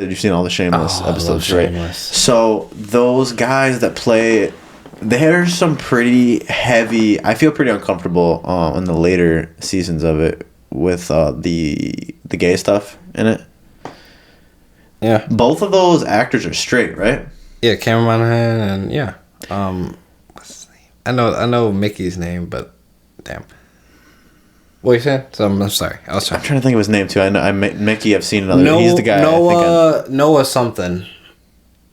You've seen all the Shameless episodes, right? Shameless. So those guys that play, there's some pretty heavy. I feel pretty uncomfortable in the later seasons of it with the gay stuff in it. Yeah. Both of those actors are straight, right? Yeah, Cameron Monaghan and yeah. What's his name? I know Mickey's name, but damn. What you saying? So I'm sorry. I'm trying to think of his name too. I Mickey. I've seen another. He's the guy. Noah something.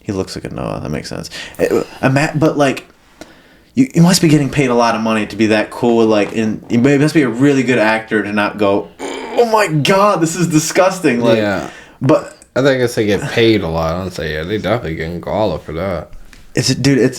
He looks like a Noah. That makes sense. But like, you must be getting paid a lot of money to be that cool. Like, you must be a really good actor to not go, oh my god, this is disgusting. Like, yeah. But I think they get paid a lot. I'd say yeah, they definitely getting gala for that.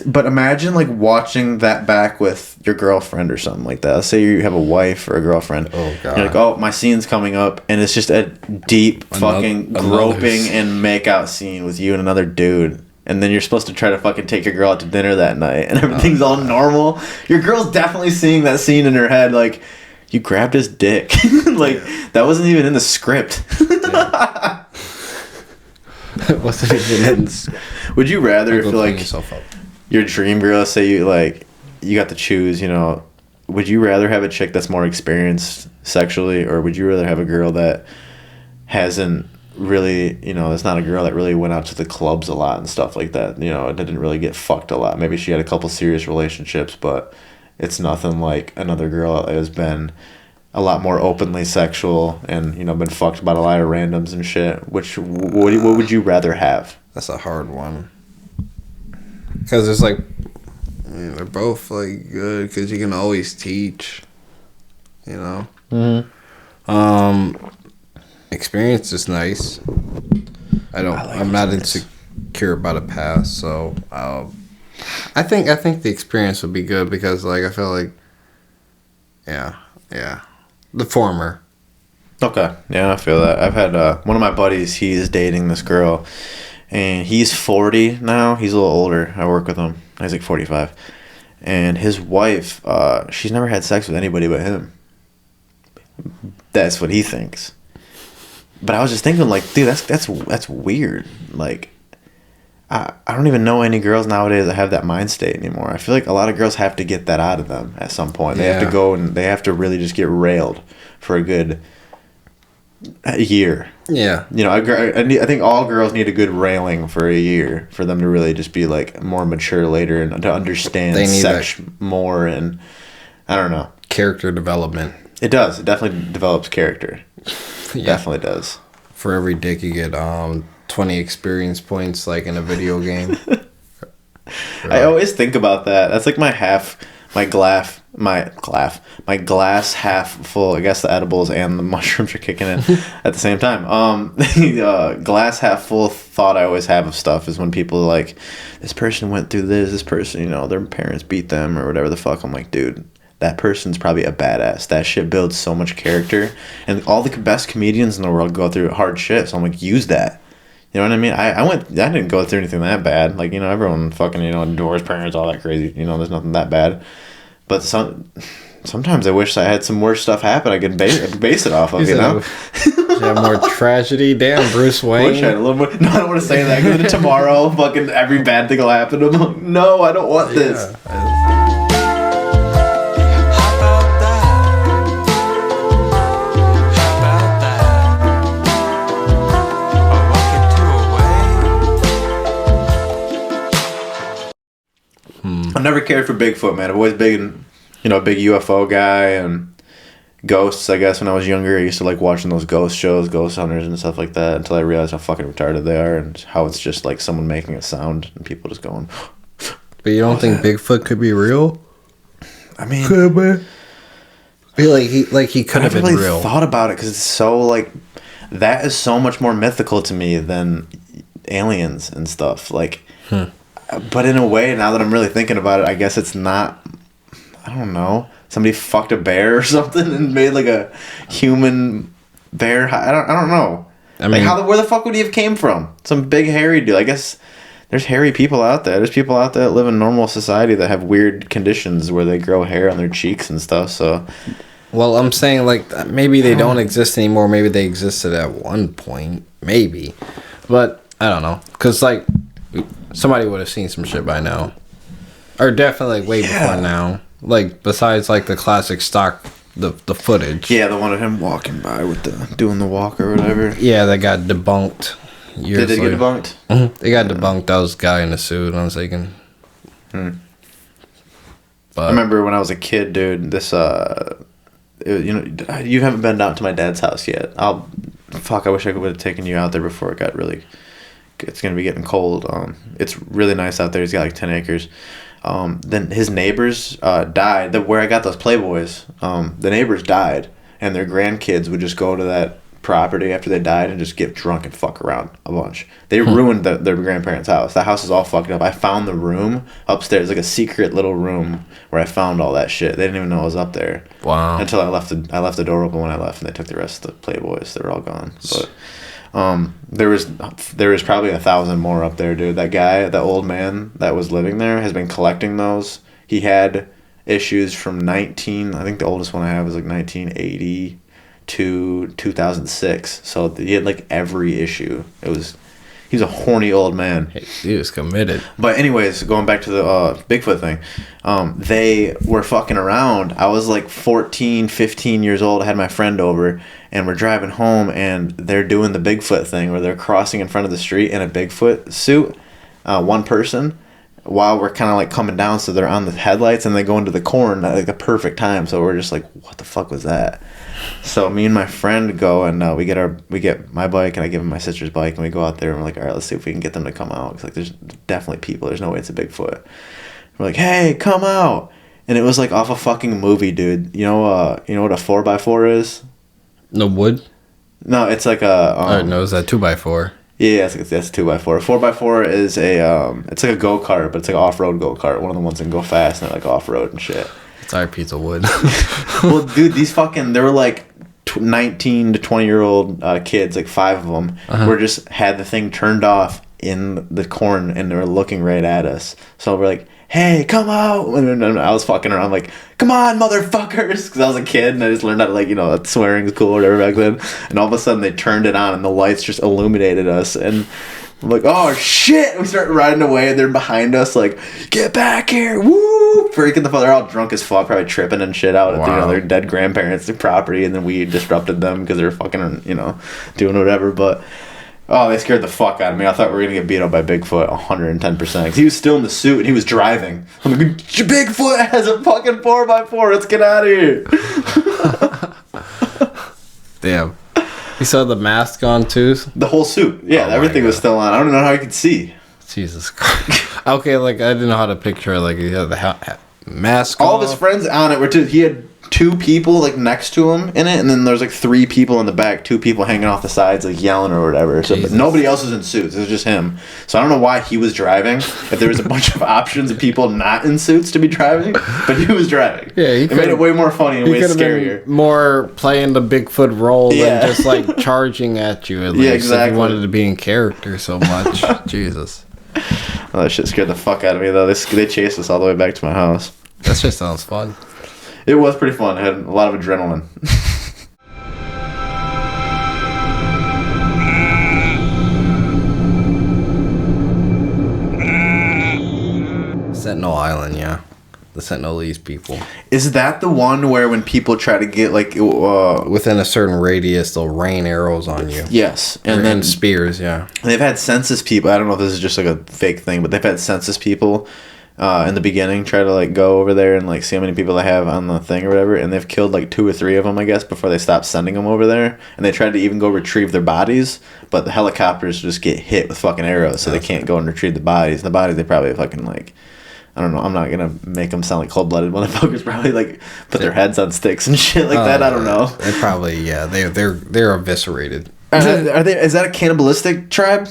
But imagine like watching that back with your girlfriend or something like that. Let's say you have a wife or a girlfriend. Oh god. You're like, oh, my scene's coming up, and it's just a deep fucking groping and makeout scene with you and another dude. And then you're supposed to try to fucking take your girl out to dinner that night, and everything's all normal. Your girl's definitely seeing that scene in her head, like, you grabbed his dick. Like, that wasn't even in the script. Wasn't even in the script. Would you rather, if like your dream girl, say you got to choose, would you rather have a chick that's more experienced sexually, or would you rather have a girl that hasn't really, that's not a girl that really went out to the clubs a lot and stuff like that, didn't really get fucked a lot. Maybe she had a couple serious relationships, but it's nothing like another girl that has been a lot more openly sexual and, been fucked by a lot of randoms and shit. What would you rather have? That's a hard one. Because it's like, they're both like good because you can always teach, Mm-hmm. Experience is nice. I'm not insecure about a past, so I think the experience would be good because like I feel like, yeah, the former. Okay, yeah, I feel that. I've had one of my buddies. He's dating this girl, and he's 40 now. He's a little older. I work with him. He's like 45, and his wife, she's never had sex with anybody but him. That's what he thinks. But I was just thinking, like, dude, that's weird. Like, I don't even know any girls nowadays that have that mind state anymore. I feel like a lot of girls have to get that out of them at some point. They have to go and they have to really just get railed for a good year. Yeah. I think all girls need a good railing for a year for them to really just be, like, more mature later and to understand sex more, and I don't know. Character development. It does. It definitely develops character. Yeah. Definitely does. For every dick you get 20 experience points like in a video game. I always think about that. That's like my glass half full. I guess the edibles and the mushrooms are kicking in at the same time. The glass half full thought I always have of stuff is when people are like, this person went through this person, their parents beat them or whatever the fuck. I'm like, dude, that person's probably a badass. That shit builds so much character. And all the best comedians in the world go through hard shit. So I'm like, use that. You know what I mean? I didn't go through anything that bad. Like, everyone fucking, adores parents, all that crazy. There's nothing that bad. But sometimes I wish I had some worse stuff happen I could base it off of, Yeah, more tragedy. Damn, Bruce Wayne. I wish I had a little more. No, I don't want to say that. Because tomorrow, fucking every bad thing will happen. I'm like, no, I don't want this. I've never cared for Bigfoot, man. I've always been, a big UFO guy and ghosts, I guess. When I was younger, I used to like watching those ghost shows, Ghost Hunters and stuff like that, until I realized how fucking retarded they are and how it's just like someone making a sound and people just going. But you don't think Bigfoot could be real? I mean, I feel like he could have been really real. Thought about it because it's so like that is so much more mythical to me than aliens and stuff. Like. But in a way, now that I'm really thinking about it, I guess it's not. I don't know. Somebody fucked a bear or something and made like a human bear. I don't know. I mean, where the fuck would he have came from? Some big hairy dude. I guess there's hairy people out there. There's people out there that live in normal society that have weird conditions where they grow hair on their cheeks and stuff. So. Well, I'm saying like maybe they don't exist anymore. Maybe they existed at one point. Maybe. But I don't know, cause like somebody would have seen some shit by now, or definitely way before now. Like besides like the classic stock, the footage. Yeah, the one of him walking by with doing the walk or whatever. Yeah, that got debunked. Did it get debunked? Mm-hmm. They got debunked. That was a guy in a suit. I was thinking. But I remember when I was a kid, dude. This you haven't been down to my dad's house yet. I wish I would have taken you out there before it got really. It's gonna be getting cold. It's really nice out there. He's got like 10 acres. Then his neighbors died. Where I got those Playboys, the neighbors died, and their grandkids would just go to that property after they died and just get drunk and fuck around a bunch. They ruined their grandparents' house. The house is all fucked up. I found the room upstairs, like a secret little room where I found all that shit. They didn't even know I was up there. Wow. Until I left the door open when I left, and they took the rest of the Playboys. They were all gone. But there was probably 1,000 more up there, dude. That guy, the old man that was living there, has been collecting those. He had issues from I think the oldest one I have is like 1980 to 2006. So he had like every issue. He's a horny old man. He was committed. But anyways, going back to the Bigfoot thing, they were fucking around. I was like 14, 15 years old. I had my friend over, and we're driving home, and they're doing the Bigfoot thing where they're crossing in front of the street in a Bigfoot suit, one person, while we're kind of like coming down, so they're on the headlights, and they go into the corn at like the perfect time. So we're just like, what the fuck was that? So me and my friend go, and we get my bike, and I give him my sister's bike, and we go out there, and we're like, all right, let's see if we can get them to come out. Cause like there's definitely people. There's no way it's a Bigfoot. We're like, hey, come out. And it was like off a fucking movie, dude. You know what a 4x4 is? No wood? No, it's like a. No, it's a 2x4. Yeah, that's a 2x4. 4x4 is it's like a go-kart, but it's like an off-road go-kart. One of the ones that can go fast and like off-road and shit. It's our piece of wood. Well, dude, they were like 19 to 20-year-old kids, like 5 of them, were just had the thing turned off in the corn, and they were looking right at us. So we're like, hey, come out. And I was fucking around like, come on, motherfuckers. Because I was a kid, and I just learned how to, swearing is cool or whatever back then. And all of a sudden, they turned it on, and the lights just illuminated us. And I'm like, oh, shit. We start riding away, and they're behind us like, get back here. Woo. Freaking the fuck. They're all drunk as fuck, probably tripping and shit out at their dead grandparents' property. And then we disrupted them because they were fucking, doing whatever. But... oh, they scared the fuck out of me. I thought we were going to get beat up by Bigfoot 110%. Because he was still in the suit and he was driving. I'm like, Bigfoot has a fucking 4x4. Let's get out of here. Damn. You saw the mask on too? The whole suit. Yeah, everything was still on. I don't know how you could see. Jesus Christ. Okay, like, I didn't know how to picture, like, he had the mask all of his friends on it were he had 2 people like next to him in it, and then there's like 3 people in the back, 2 people hanging off the sides like yelling or whatever. So but nobody else was in suits. It was just him. So I don't know why he was driving. If there was a bunch of options of people not in suits to be driving, but he was driving. Yeah, it made it way more funny and way scarier. More playing the Bigfoot role than just like charging at you. At least, exactly. If you wanted to be in character so much. Jesus. Oh, that shit scared the fuck out of me though. They chased us all the way back to my house. That shit sounds fun. It was pretty fun. It had a lot of adrenaline. Sentinel Island, yeah. The Sentinelese people. Is that the one where when people try to get like... within a certain radius, they'll rain arrows on you? Yes. And then spears, yeah. They've had census people. I don't know if this is just like a fake thing, but they've had census people... in the beginning, try to like go over there and like see how many people they have on the thing or whatever, and they've killed like 2 or 3 of them, I guess, before they stopped sending them over there. And they tried to even go retrieve their bodies, but the helicopters just get hit with fucking arrows, so they can't go and retrieve the bodies. The bodies they probably fucking like, I don't know. I'm not gonna make them sound like cold-blooded motherfuckers. Probably like put their heads on sticks and shit like that. I don't know. They probably they're eviscerated. Are they? Is that a cannibalistic tribe?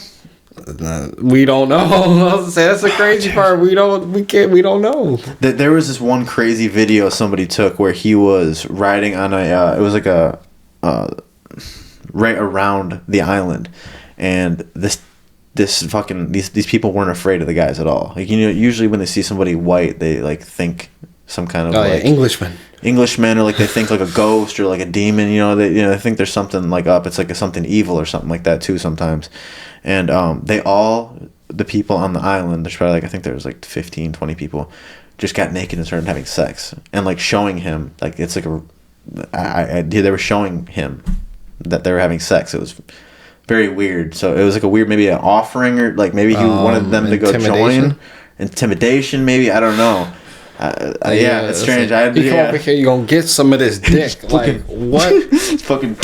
We don't know. I was say that's the crazy part. We don't know. There was this one crazy video somebody took where he was riding on it was like a right around the island, and this fucking these people weren't afraid of the guys at all. Like, usually when they see somebody white, they like think some kind of Englishman. Englishmen, or like they think like a ghost or like a demon. They think there's something like up. It's like something evil or something like that too sometimes. And the people on the island, there's probably like, I think there was like 15, 20 people, just got naked and started having sex and like showing him, like it's like they were showing him that they were having sex. It was very weird. So it was like a weird, maybe an offering, or like maybe he wanted them to go join. Intimidation, maybe, I don't know. Yeah, it's strange. Like, you come over here, you gonna get some of this dick. Like what? Fucking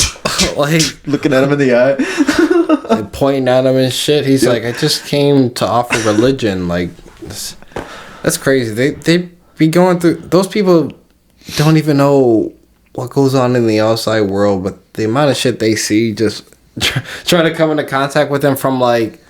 like looking at him in the eye, and pointing at him and shit. He's like, I just came to offer religion. Like that's crazy. They be going through. Those people don't even know what goes on in the outside world, but the amount of shit they see, just trying to come into contact with them from like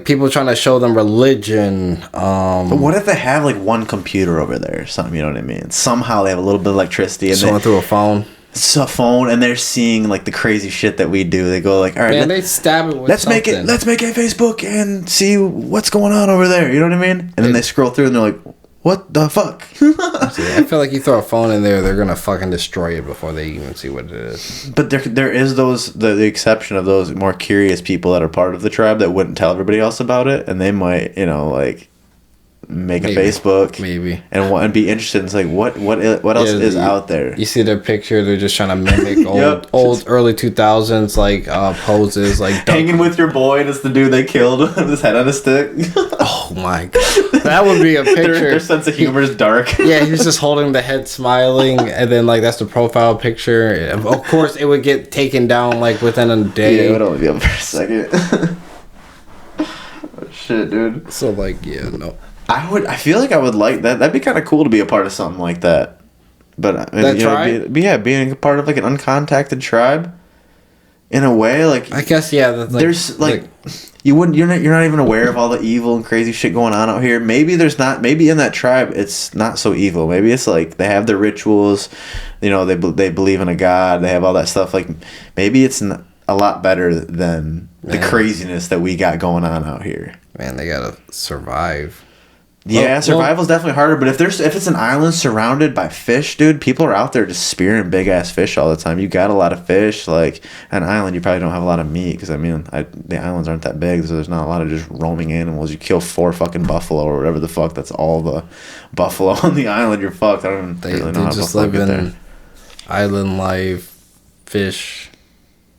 people trying to show them religion. But what if they have like one computer over there or something, you know what I mean? Somehow they have a little bit of electricity and someone through a phone. It's a phone, and they're seeing like the crazy shit that we do. They go like, all right, man, they stab it with let's make a Facebook and see what's going on over there. You know what I mean? And then they scroll through and they're like, what the fuck? I feel like you throw a phone in there, they're gonna fucking destroy it before they even see what it is. But there is the exception of those more curious people that are part of the tribe that wouldn't tell everybody else about it, and they might like make a Facebook and be interested in like what else is out there. You see their picture, they're just trying to mimic old early 2000s like poses, like hanging with your boy, and it's the dude they killed with his head on a stick. Oh my god, that would be a picture. Their sense of humor is dark. Yeah, he's just holding the head, smiling, and then like that's the profile picture. Of course, it would get taken down like within a day. Yeah, it would only be up for a second. Oh, shit, dude. So like, yeah, no. I feel like I would like that. That'd be kind of cool to be a part of something like that. But being a part of like an uncontacted tribe, in a way, like I guess there's like you're not even aware of all the evil and crazy shit going on out here. Maybe in that tribe it's not so evil. Maybe it's like they have their rituals, they believe in a god, they have all that stuff. Like maybe it's a lot better than the craziness that we got going on out here. Man, they gotta survive. Yeah, survival's definitely harder, but if it's an island surrounded by fish, dude, people are out there just spearing big ass fish all the time. You got a lot of fish. Like an island, you probably don't have a lot of meat because the islands aren't that big, so there's not a lot of just roaming animals. You kill 4 fucking buffalo or whatever the fuck. That's all the buffalo on the island. You're fucked. I don't really know how to live in island life, fish.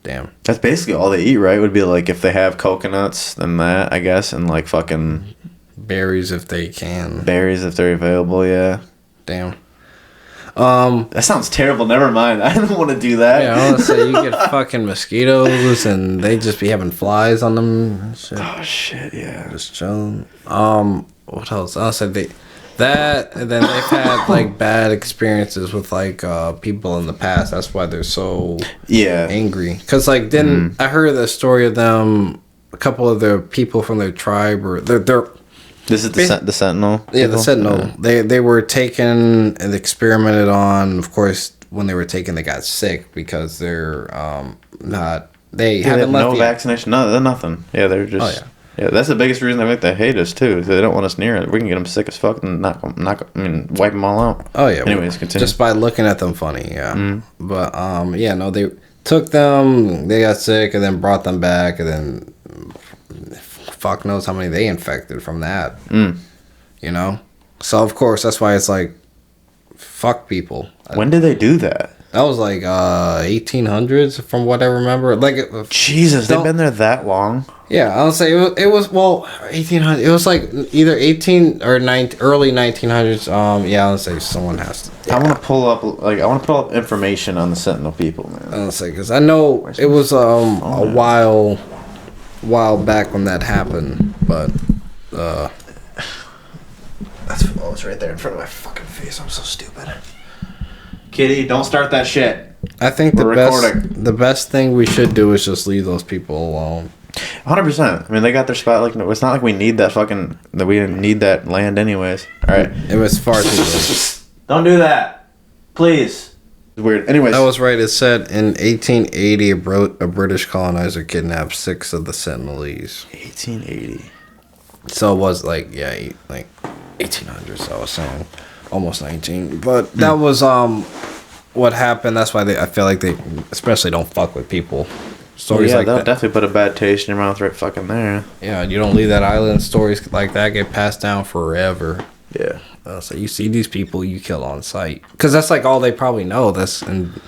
Damn. That's basically all they eat, right? Would be like if they have coconuts, then that, I guess, and like fucking berries if they can. Berries if they're available, yeah. Damn. That sounds terrible. Never mind. I don't want to do that. Yeah, I want to say you get fucking mosquitoes and they just be having flies on them and shit. Oh shit, yeah. Just chilling. What else? I said and then they've had like bad experiences with like people in the past. That's why they're so angry. Because like I heard the story of them. A couple of the people from their tribe or they're This is the Sentinel people? Yeah, the Sentinel. They were taken and experimented on. Of course, when they were taken, they got sick because they're not. They haven't left no vaccination. No, nothing. Yeah, they're just. Oh, yeah, that's the biggest reason they hate us too. They don't want us near it. We can get them sick as fuck and wipe them all out. Oh yeah. Anyways, continue. Just by looking at them funny, yeah. Mm-hmm. But they took them. They got sick and then brought them back and then. Fuck knows how many they infected from that. So of course that's why it's like fuck people. When did they do that? That was like 1800s from what I remember. Like Jesus, they've been there that long. Yeah, I'll say it was 1800. It was like either 18 or early 1900s. I'll say someone has to. Yeah. I want to pull up information on the Sentinel people, man. I'll say because I know it was a while back when that happened, but it's right there in front of my fucking face. I'm so stupid. Kitty, don't start that shit. I think the best thing we should do is just leave those people alone. 100%. I mean, they got their spot. Like, it's not like we need that we didn't need that land anyways. All right. It was far too late. Don't do that, please. It's weird. Anyways, I was right. It said in 1880, a British colonizer kidnapped 6 of the Sentinelese. 1880. So it was like 1800s. I was saying. almost 19. But that was what happened. That's why I feel like they especially don't fuck with people. Stories like they'll that definitely put a bad taste in your mouth right fucking there. Yeah, you don't leave that island. Stories like that get passed down forever. Yeah. So you see these people, you kill on sight, because that's like all they probably know. And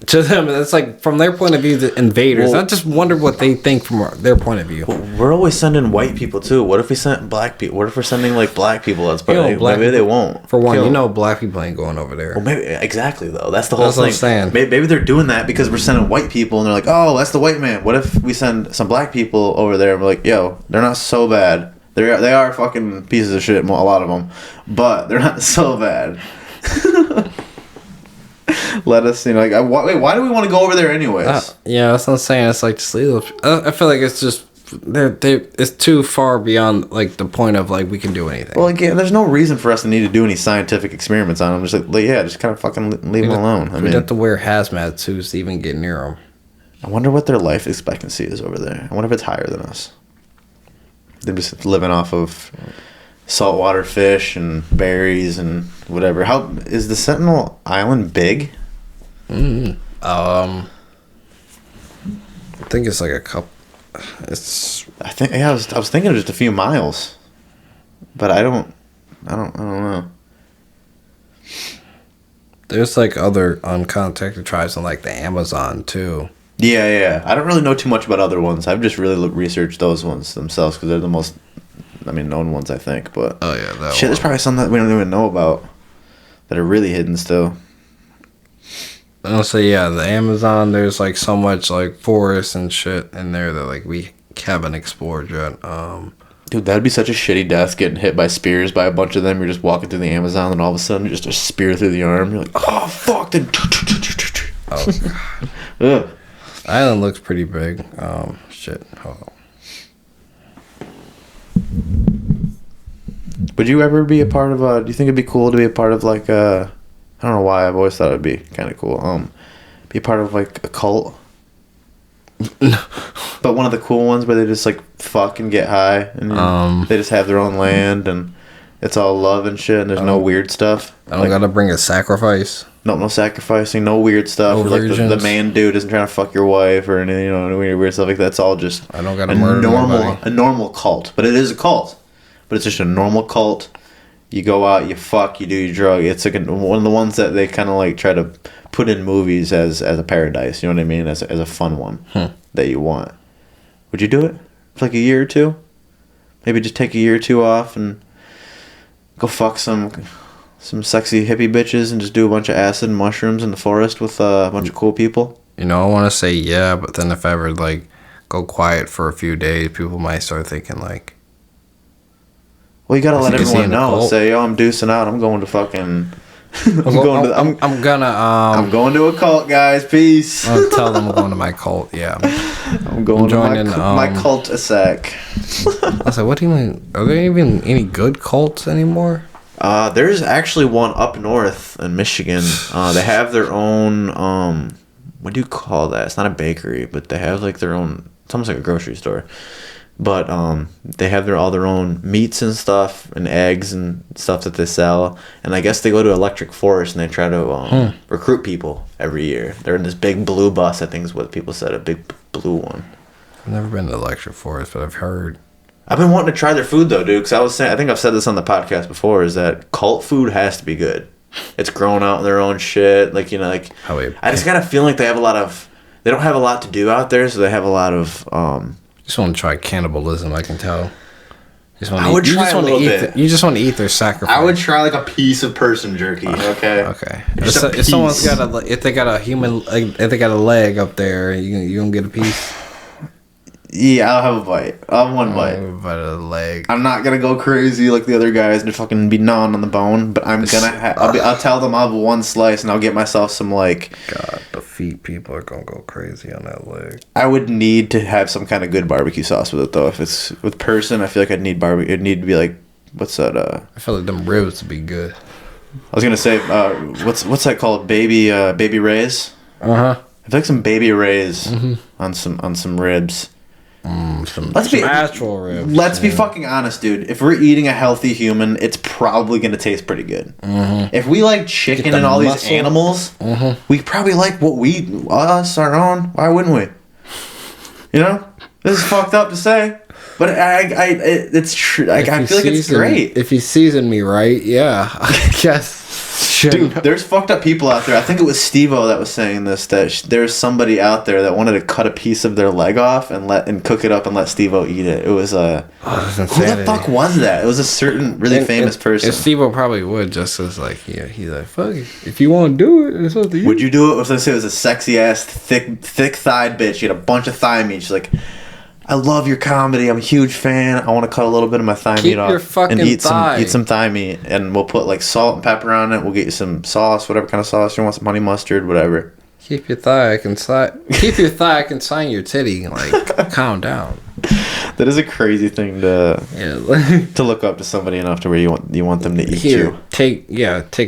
to them, that's like from their point of view, the invaders. I just wonder what they think from their point of view. Well, we're always sending white people too. What if we sent black people? What if we're sending like black people? That's maybe they won't. For one, black people ain't going over there. Well, maybe exactly though. That's the whole thing. What I'm saying. Maybe they're doing that because we're sending white people, and they're like, "Oh, that's the white man." What if we send some black people over there and we're like, "Yo, they're not so bad. They are fucking pieces of shit, a lot of them, but they're not so bad." Let us, wait, why do we want to go over there anyways? Yeah, that's what I'm saying. It's like just leave those. I feel like it's just it's too far beyond like the point of like we can do anything. Well, again, there's no reason for us to need to do any scientific experiments on them. Just just kind of fucking leave them alone. We have to wear hazmat suits to even get near them. I wonder what their life expectancy is over there. I wonder if it's higher than us. They're just living off of saltwater fish and berries and whatever. How is the Sentinel Island big? I think it's like a couple. I was thinking just a few miles, but I don't know. There's like other uncontacted tribes in like the Amazon too. Yeah. I don't really know too much about other ones. I've just really researched those ones themselves because they're the most, known ones, I think. But there's probably some that we don't even know about that are really hidden still. I'll say the Amazon. There's like so much like forest and shit in there that like we haven't explored yet. Dude, that'd be such a shitty death, getting hit by spears by a bunch of them. You're just walking through the Amazon, and all of a sudden, just a spear through the arm. You're like, oh fuck! Then. Oh god. Island looks pretty big. Shit. Hold on. Would you ever be a part of do you think it'd be cool to be a part of like I don't know why I've always thought it'd be kind of cool. Be a part of like a cult. But one of the cool ones where they just like fuck and get high and they just have their own land and it's all love and shit and there's no weird stuff. I don't gotta bring a sacrifice. No sacrificing, no weird stuff. No like the man dude isn't trying to fuck your wife or anything, weird stuff like that. It's all just I don't gotta murder nobody. A normal cult. But it is a cult. But it's just a normal cult. You go out, you fuck, you do your drug. It's like one of the ones that they kind of like try to put in movies as a paradise. You know what I mean? As a fun one that you want. Would you do it for like a year or two? Maybe just take a year or two off and go fuck some sexy hippie bitches and just do a bunch of acid and mushrooms in the forest with a bunch of cool people. I want to say yeah, but then if I ever like go quiet for a few days, people might start thinking like. Well, you gotta let everyone know. Say, yo, I'm deucing out. I'm going to fucking. I'm going to a cult, guys. Peace. I'll tell them I'm going to my cult. Yeah. I'm going to my cult a sec. I said, what do you mean? Are there even any good cults anymore? There's actually one up north in Michigan. They have their own. What do you call that? It's not a bakery, but they have like their own. It's almost like a grocery store. But they have all their own meats and stuff and eggs and stuff that they sell. And I guess they go to Electric Forest and they try to recruit people every year. They're in this big blue bus, I think is what people said, a big blue one. I've never been to Electric Forest, but I've heard. I've been wanting to try their food though, dude. Because I think I've said this on the podcast before, is that cult food has to be good. It's grown out in their own shit. I just got a feeling like they don't have a lot to do out there, so they have a lot of... just want to try cannibalism, I can tell. I would try a little bit. You just want to eat their sacrifice. I would try like a piece of person jerky. Okay. Okay. If they got a human, if they got a leg up there, you gonna get a piece. Yeah, I'll have a bite. I'll have one bite. A bite of the leg. I'm not gonna go crazy like the other guys and fucking be gnawing on the bone, but I'm gonna. I'll tell them I'll have one slice and I'll get myself some like. God, the feet people are gonna go crazy on that leg. I would need to have some kind of good barbecue sauce with it though. If it's with person, I feel like I'd need barbecue. It'd need to be like, what's that? I feel like them ribs would be good. I was gonna say, what's that called? Baby Rays. I feel like some Baby Rays on some ribs. Some natural ribs. Let's be fucking honest, dude. If we're eating a healthy human, it's probably gonna taste pretty good. If we like chicken and all these animals, we probably like us our own. Why wouldn't we? You know, this is fucked up to say, but it's true. I feel like it's great. If you season me right, yeah, I guess. Dude, there's fucked up people out there. I think it was Steve-O that was saying this, that there's somebody out there that wanted to cut a piece of their leg off and cook it up and let Steve-O eat it. It was who the fuck was that? It was a certain really famous person. And Steve-O probably would, just as like, yeah, he's like, fuck it. If you want to do it, it's up to you. Would you do it? Let's say it was a sexy ass, thick-thighed bitch. She had a bunch of thigh meat. She's like, I love your comedy. I'm a huge fan. I want to cut a little bit of my thigh meat off and eat some thigh meat, and we'll put like salt and pepper on it. We'll get you some sauce, whatever kind of sauce you want, some honey mustard, whatever. Keep your thigh. I can sign your titty. Like, calm down. That is a crazy thing to look up to somebody enough to where you want them to eat you. Take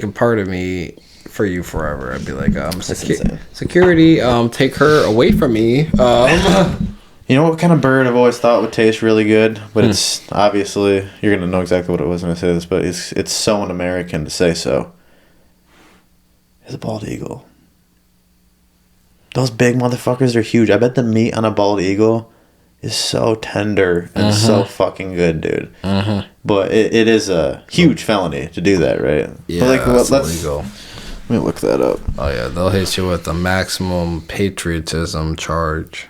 a part of me for you forever. I'd be like, security, take her away from me. You know what kind of bird I've always thought would taste really good, but it's obviously, you're gonna know exactly what it was when I say this, but it's so un-American to say so. It's a bald eagle. Those big motherfuckers are huge. I bet the meat on a bald eagle is so tender and so fucking good, dude. But it is a huge felony to do that, right? Yeah, but that's illegal. Let me look that up. Oh yeah, they'll hit you with the maximum patriotism charge.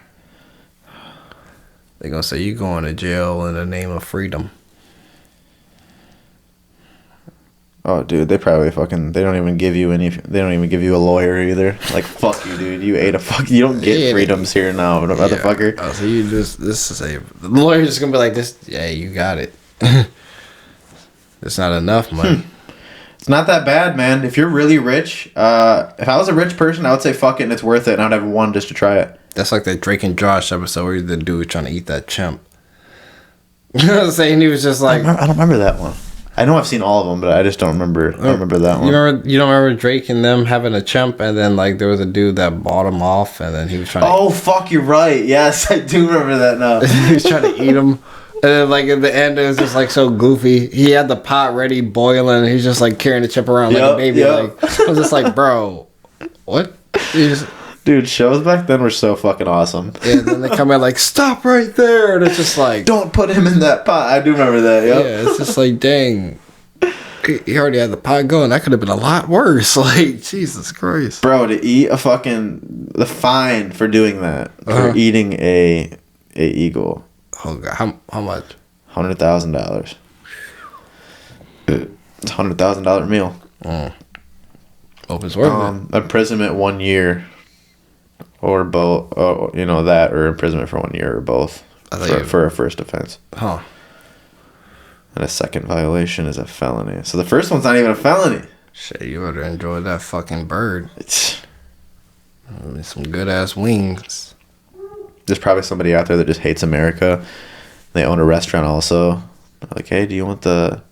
They're gonna say you going to jail in the name of freedom. Oh, dude, they probably they don't even give you a lawyer either. Like, fuck you, dude. You don't get freedoms here now, motherfucker. Oh, so the lawyer's just gonna be like this. Yeah, you got it. It's not enough money. It's not that bad, man. If you're really rich, if I was a rich person, I would say fuck it and it's worth it, and I'd have one just to try it. That's like that Drake and Josh episode where the dude was trying to eat that chimp. You know what I'm saying? He was just like... I don't remember that one. I know I've seen all of them, but I just don't remember. I don't remember that one. You don't remember Drake and them having a chimp, and then like there was a dude that bought him off, and then he was trying to... Oh, fuck, you're right. Yes, I do remember that now. He was trying to eat him. And then, like, at the end, it was just, like, so goofy. He had the pot ready, boiling, and he's just, like, carrying the chip around like a baby. Like, I was just like, bro, what? Dude, shows back then were so fucking awesome. Yeah, and then they come in like, stop right there. And it's just like... Don't put him in that pot. I do remember that, Yeah, it's just like, dang. He already had the pot going. That could have been a lot worse. Like, Jesus Christ. Bro, to eat the fine for doing that, for eating a eagle. Oh, God. How much? $100,000. It's a $100,000 meal. Hope it's worth it. Imprisonment 1 year. Or both, that, or imprisonment for 1 year, or both, for a first offense. Huh. And a second violation is a felony. So the first one's not even a felony. Shit, you better enjoy that fucking bird. Some good-ass wings. There's probably somebody out there that just hates America. They own a restaurant also. They're like, hey, do you want the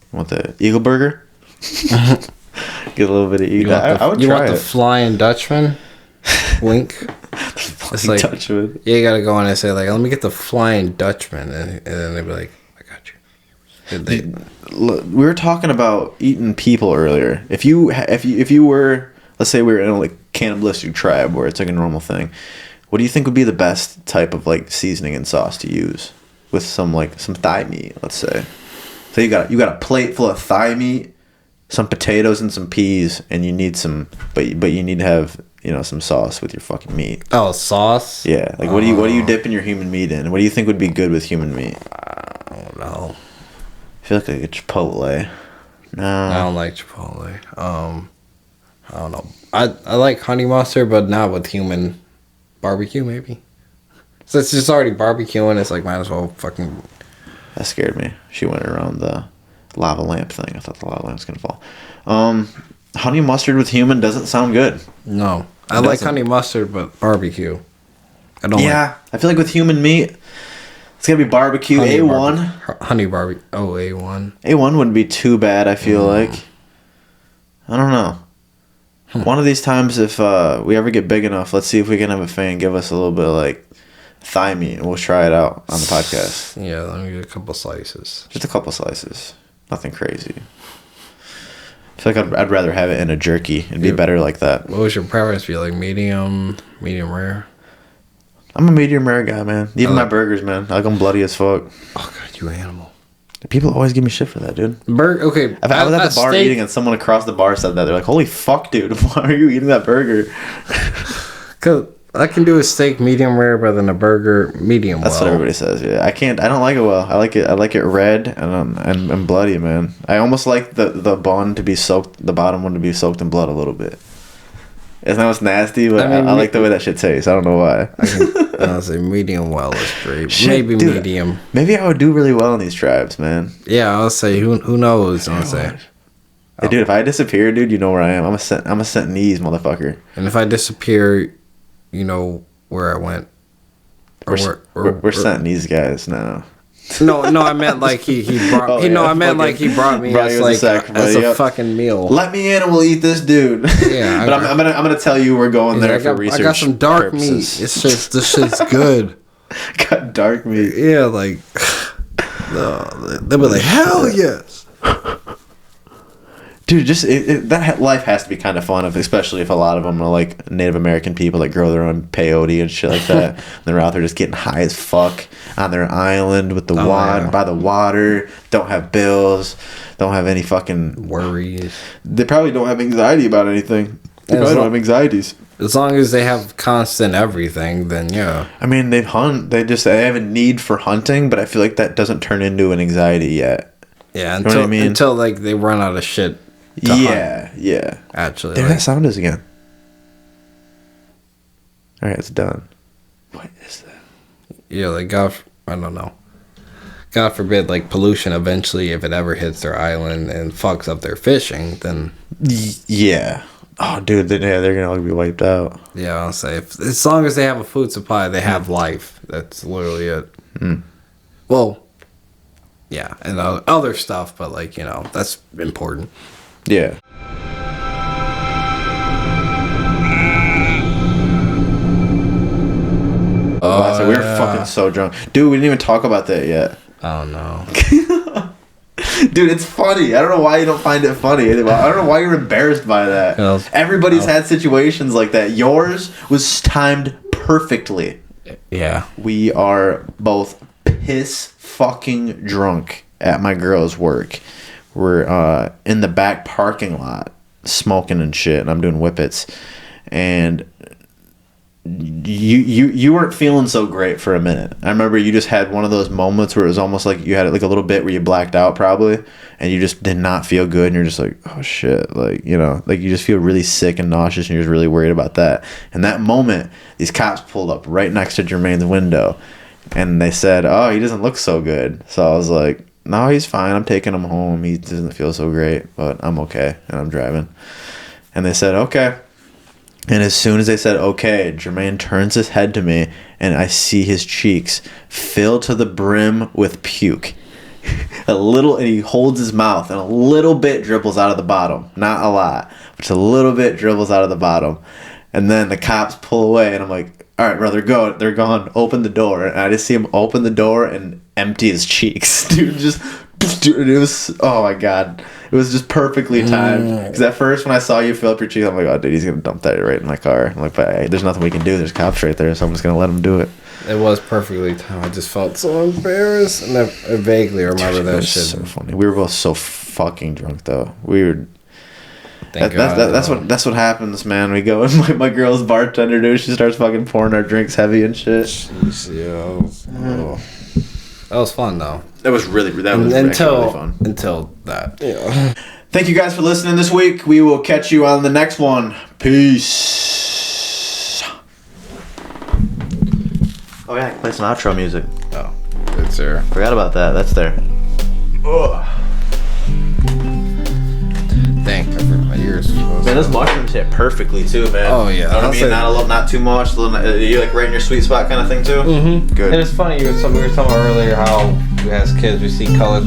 Eagle Burger? Get a little bit of Eagle. I would try it. You want the Flying Dutchman? Wink. It's like, Dutchman. Yeah, you gotta go on and say like, let me get the Flying Dutchman, and then they'd be like, I got you. We were talking about eating people earlier. If you were, let's say we were in a like cannibalistic tribe where it's like a normal thing, what do you think would be the best type of like seasoning and sauce to use with some thigh meat? Let's say, so you got a plate full of thigh meat, some potatoes and some peas, and you need but you need to have some sauce with your fucking meat. Oh, sauce? Yeah. Like, what do you dipping your human meat in? What do you think would be good with human meat? I don't know. I feel like a Chipotle. No. I don't like Chipotle. I don't know. I like honey mustard, but not with human barbecue, maybe. So it's just already barbecuing. It's like, might as well fucking... That scared me. She went around the lava lamp thing. I thought the lava lamp was going to fall. Honey mustard with human doesn't sound good. No. I like honey mustard, but barbecue. I don't I feel like with human meat, it's going to be barbecue. A1. Honey barbecue. Oh, A1. A1 wouldn't be too bad, I feel like. I don't know. One of these times, if we ever get big enough, let's see if we can have a fan give us a little bit of like thigh meat, and we'll try it out on the podcast. Yeah, let me get a couple slices. Just a couple slices. Nothing crazy. feel like I'd rather have it in a jerky. It'd be better like that. What was your preference? Be like medium rare? I'm a medium rare guy, man. Even my burgers, man. I like them bloody as fuck. Oh god, you animal. People always give me shit for that, dude. Okay. I was at the bar eating and someone across the bar said that. They're like, holy fuck, dude. Why are you eating that burger? Because I can do a steak medium rare better than a burger medium well. That's what everybody says, yeah. I don't like it well. I like it red and bloody, man. I almost like the bun to be soaked, the bottom one to be soaked in blood a little bit. It's not nasty, but I like the way that shit tastes. I don't know why. I'll say medium well is great. Maybe dude, medium. Maybe I would do really well in these tribes, man. Yeah, I'll say who knows. I'll say. Hey, dude, if I disappear, dude, you know where I am. I'm a Sentinese motherfucker. And if I disappear, you know where I went. We're Sentinese guys now. No, I meant like he brought. He brought me as like as a fucking meal. Let me in and we'll eat this dude. Yeah, but I'm gonna tell you we're going there for research. I got some dark purposes. meat. It's just this shit's good. Got dark meat. Yeah, like they'll be like hell yes. Dude, just that life has to be kind of fun, especially if a lot of them are like Native American people that grow their own peyote and shit like that. And they're out there just getting high as fuck on their island with the water by the water. Don't have bills. Don't have any fucking worries. They probably don't have anxiety about anything. They probably don't have anxieties. As long as they have constant everything, then yeah. I mean, they hunt. They have a need for hunting, but I feel like that doesn't turn into an anxiety yet. Yeah, until like they run out of shit. Yeah. Actually, there that sound is again. All right, it's done. What is that? Yeah, like I don't know. God forbid, like pollution. Eventually, if it ever hits their island and fucks up their fishing, then yeah. Oh, dude, they're gonna all be wiped out. Yeah, I'll say as long as they have a food supply, they have life. That's literally it. Well, yeah, and other stuff, but like that's important. Yeah. So we were fucking so drunk. Dude, we didn't even talk about that yet. Oh, no. Dude, it's funny. I don't know why you don't find it funny. I don't know why you're embarrassed by that. Everybody's had situations like that. Yours was timed perfectly. Yeah. We are both piss fucking drunk at my girl's work. We're in the back parking lot smoking and shit, and I'm doing whippets, and you weren't feeling so great for a minute. I remember you just had one of those moments where it was almost like you had like a little bit where you blacked out probably, and you just did not feel good, and you're just like, oh shit, like like you just feel really sick and nauseous, and you're just really worried about that. And that moment, these cops pulled up right next to Germaine's window, and they said, oh, he doesn't look so good. So I was like, no, he's fine. I'm taking him home. He doesn't feel so great, but I'm okay, and I'm driving. And they said, okay. And as soon as they said, okay, Germaine turns his head to me, and I see his cheeks fill to the brim with puke. And he holds his mouth, and a little bit dribbles out of the bottom. Not a lot, but just a little bit dribbles out of the bottom. And then the cops pull away, and I'm like, all right, brother, go. They're gone. Open the door. And I just see him open the door and empty his cheeks. Dude, it was, oh my God. It was just perfectly timed. Because at first when I saw you fill up your cheeks, I'm like, oh, dude, he's going to dump that right in my car. I'm like, but hey, there's nothing we can do. There's cops right there, so I'm just going to let him do it. It was perfectly timed. I just felt so embarrassed. And I vaguely remember that shit. So funny. We were both so fucking drunk, though. We were... Thank God. That's what happens, man. We go and my girl's bartender, dude. She starts fucking pouring our drinks heavy and shit. Jeez, yo. That was fun though. That was really really fun. Until that. Yeah. Thank you guys for listening this week. We will catch you on the next one. Peace. Oh yeah, I can play some outro music. Oh, it's there. Forgot about that. That's there. Ugh. Dang, my ears. Man, those mushrooms hit perfectly too, man. Oh yeah. You know what I mean? Not too much. You like right in your sweet spot kind of thing too. Mm-hmm. Good. And it's funny. We were talking about earlier how as kids we see colors.